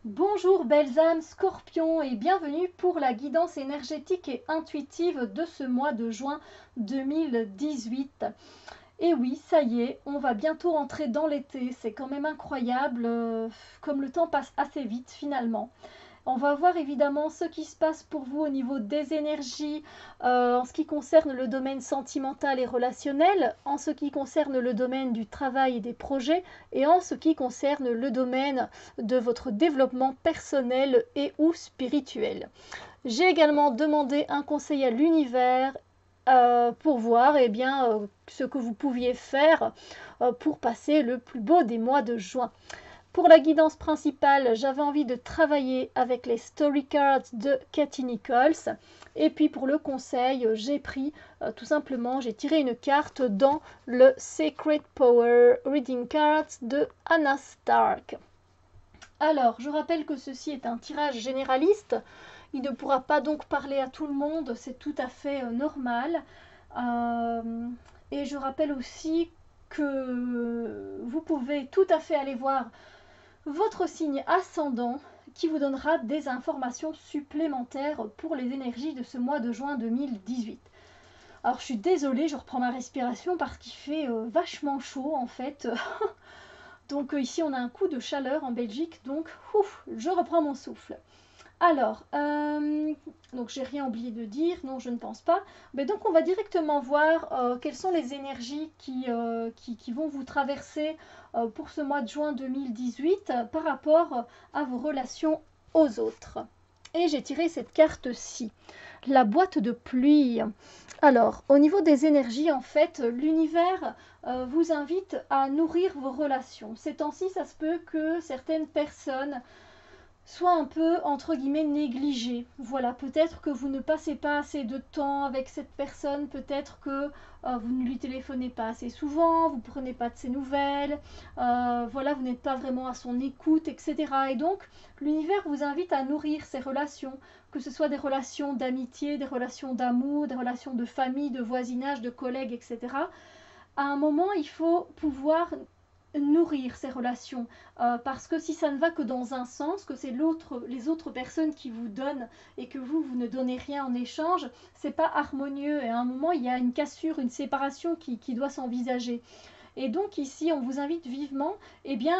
Bonjour belles âmes scorpions et bienvenue pour la guidance énergétique et intuitive de ce mois de juin 2018. Et oui, ça y est, on va bientôt rentrer dans l'été, c'est quand même incroyable comme le temps passe assez vite finalement. On va voir évidemment ce qui se passe pour vous au niveau des énergies en ce qui concerne le domaine sentimental et relationnel, en ce qui concerne le domaine du travail et des projets, et en ce qui concerne le domaine de votre développement personnel et ou spirituel. J'ai également demandé un conseil à l'univers pour voir ce que vous pouviez faire pour passer le plus beau des mois de juin. Pour la guidance principale, j'avais envie de travailler avec les Story Cards de Katie Nichols. Et puis pour le conseil, j'ai pris tout simplement, j'ai tiré une carte dans le Sacred Power Reading Cards de Anna Stark. Alors, je rappelle que ceci est un tirage généraliste. Il ne pourra pas donc parler à tout le monde, c'est tout à fait normal. Et je rappelle aussi que vous pouvez tout à fait aller voir votre signe ascendant qui vous donnera des informations supplémentaires pour les énergies de ce mois de juin 2018. Alors je suis désolée, je reprends ma respiration parce qu'il fait vachement chaud en fait. Donc ici on a un coup de chaleur en Belgique, donc je reprends mon souffle. Alors, donc j'ai rien oublié de dire, non je ne pense pas. Mais donc on va directement voir quelles sont les énergies qui vont vous traverser pour ce mois de juin 2018 par rapport à vos relations aux autres. Et j'ai tiré cette carte-ci, la boîte de pluie. Alors, au niveau des énergies, en fait, l'univers vous invite à nourrir vos relations. Ces temps-ci, ça se peut que certaines personnes soit un peu entre guillemets négligé. Voilà, peut-être que vous ne passez pas assez de temps avec cette personne, peut-être que vous ne lui téléphonez pas assez souvent, vous ne prenez pas de ses nouvelles, voilà, vous n'êtes pas vraiment à son écoute, etc. Et donc, l'univers vous invite à nourrir ces relations, que ce soit des relations d'amitié, des relations d'amour, des relations de famille, de voisinage, de collègues, etc. À un moment, il faut pouvoir nourrir ces relations parce que si ça ne va que dans un sens, que c'est les autres personnes qui vous donnent et que vous ne donnez rien en échange, c'est pas harmonieux et à un moment il y a une cassure, une séparation qui doit s'envisager. Et donc ici, on vous invite vivement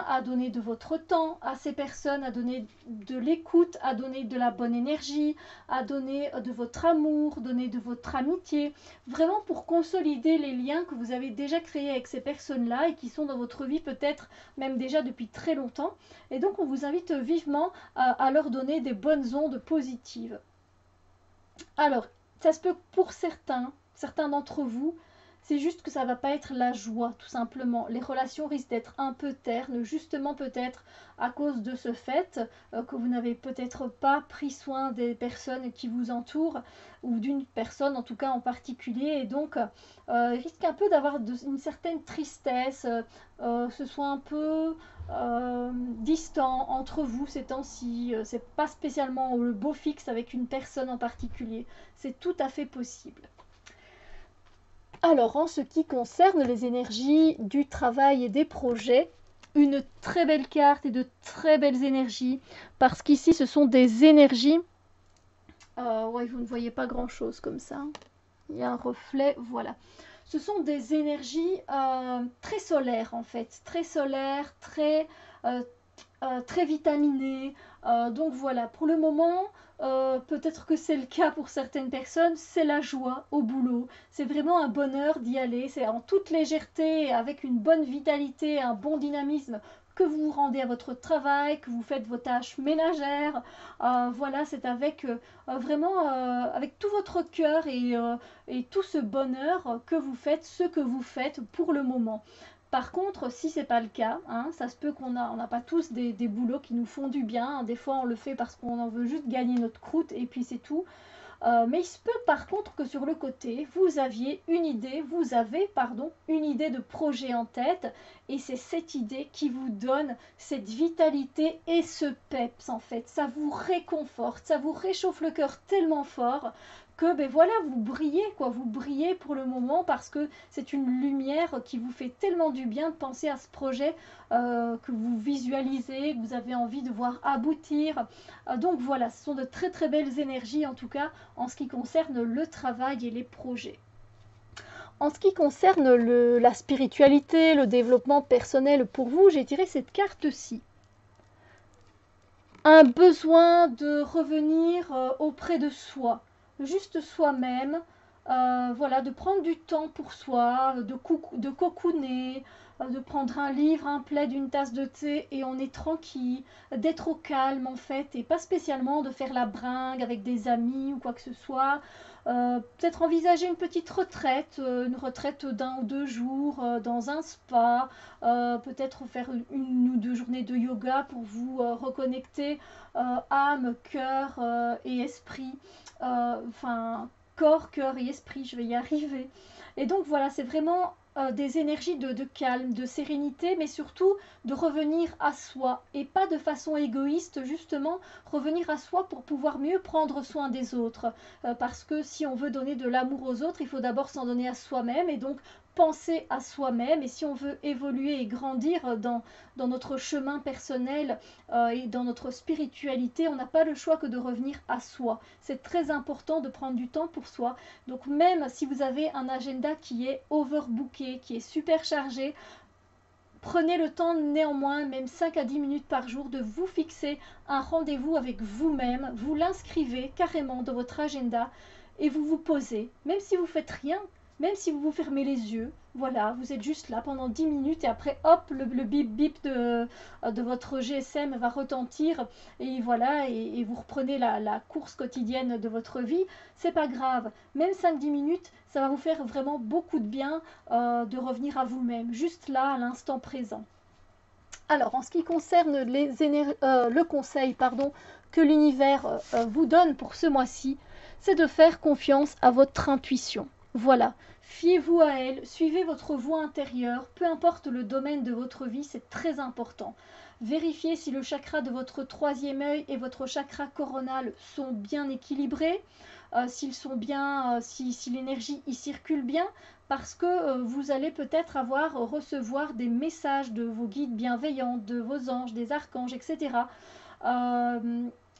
à donner de votre temps à ces personnes, à donner de l'écoute, à donner de la bonne énergie, à donner de votre amour, donner de votre amitié, vraiment pour consolider les liens que vous avez déjà créés avec ces personnes-là et qui sont dans votre vie peut-être même déjà depuis très longtemps. Et donc on vous invite vivement à leur donner des bonnes ondes positives. Alors, ça se peut pour certains d'entre vous, c'est juste que ça ne va pas être la joie, tout simplement. Les relations risquent d'être un peu ternes, justement peut-être à cause de ce fait que vous n'avez peut-être pas pris soin des personnes qui vous entourent, ou d'une personne en tout cas en particulier, et donc il risque un peu d'avoir une certaine tristesse, ce soit un peu distant entre vous ces temps-ci, c'est pas spécialement le beau fixe avec une personne en particulier, c'est tout à fait possible. Alors, en ce qui concerne les énergies du travail et des projets, une très belle carte et de très belles énergies, parce qu'ici, ce sont des énergies... ouais, vous ne voyez pas grand-chose comme ça. Il y a un reflet, voilà. Ce sont des énergies très solaires, en fait. Très solaires, très vitaminées. Donc voilà, pour le moment, peut-être que c'est le cas pour certaines personnes, c'est la joie au boulot. C'est vraiment un bonheur d'y aller. C'est en toute légèreté, avec une bonne vitalité, un bon dynamisme que vous vous rendez à votre travail, que vous faites vos tâches ménagères. Voilà, c'est avec vraiment avec tout votre cœur et tout ce bonheur que vous faites ce que vous faites pour le moment. Par contre, si c'est pas le cas, hein, ça se peut on n'a pas tous des boulots qui nous font du bien. Des fois, on le fait parce qu'on en veut juste gagner notre croûte et puis c'est tout. Mais il se peut par contre que sur le côté, vous avez une idée de projet en tête et c'est cette idée qui vous donne cette vitalité et ce peps en fait. Ça vous réconforte, ça vous réchauffe le cœur tellement fort que ben voilà, vous brillez quoi, vous brillez pour le moment parce que c'est une lumière qui vous fait tellement du bien de penser à ce projet que vous visualisez, que vous avez envie de voir aboutir. Donc voilà, ce sont de très très belles énergies en tout cas en ce qui concerne le travail et les projets. En ce qui concerne la spiritualité, le développement personnel pour vous, j'ai tiré cette carte-ci. Un besoin de revenir auprès de soi, juste soi-même, voilà, de prendre du temps pour soi, de cocooner, de prendre un livre, un plaid, une tasse de thé et on est tranquille, d'être au calme en fait, et pas spécialement de faire la bringue avec des amis ou quoi que ce soit. Peut-être envisager une petite retraite, une retraite d'1 ou 2 jours dans un spa, peut-être faire une ou 2 journées de yoga pour vous reconnecter âme, cœur et esprit, enfin corps, cœur et esprit, je vais y arriver. Et donc voilà, c'est vraiment des énergies de calme, de sérénité, mais surtout de revenir à soi et pas de façon égoïste, justement, revenir à soi pour pouvoir mieux prendre soin des autres. Parce que si on veut donner de l'amour aux autres, il faut d'abord s'en donner à soi-même et donc penser à soi-même. Et si on veut évoluer et grandir dans notre chemin personnel et dans notre spiritualité, on n'a pas le choix que de revenir à soi. C'est très important de prendre du temps pour soi. Donc même si vous avez un agenda qui est overbooké, qui est super chargé, prenez le temps néanmoins, même 5 à 10 minutes par jour, de vous fixer un rendez-vous avec vous-même. Vous l'inscrivez carrément dans votre agenda et vous vous posez. Même si vous faites rien, même si vous vous fermez les yeux, voilà, vous êtes juste là pendant 10 minutes et après, hop, le bip bip de votre GSM va retentir et voilà, et vous reprenez la course quotidienne de votre vie. C'est pas grave, même 5-10 minutes, ça va vous faire vraiment beaucoup de bien de revenir à vous-même, juste là, à l'instant présent. Alors, en ce qui concerne le conseil que l'univers vous donne pour ce mois-ci, c'est de faire confiance à votre intuition. Voilà, fiez-vous à elle, suivez votre voix intérieure, peu importe le domaine de votre vie, c'est très important. Vérifiez si le chakra de votre troisième œil et votre chakra coronal sont bien équilibrés, s'ils sont bien, si l'énergie y circule bien, parce que vous allez peut-être recevoir des messages de vos guides bienveillants, de vos anges, des archanges, etc.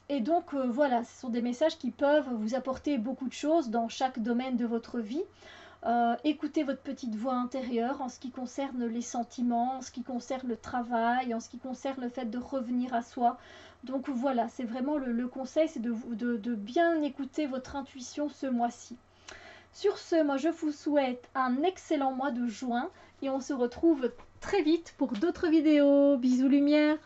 Et donc voilà, ce sont des messages qui peuvent vous apporter beaucoup de choses dans chaque domaine de votre vie. Écoutez votre petite voix intérieure en ce qui concerne les sentiments, en ce qui concerne le travail, en ce qui concerne le fait de revenir à soi. Donc voilà, c'est vraiment le conseil, c'est de bien écouter votre intuition ce mois-ci. Sur ce, moi je vous souhaite un excellent mois de juin et on se retrouve très vite pour d'autres vidéos. Bisous lumière!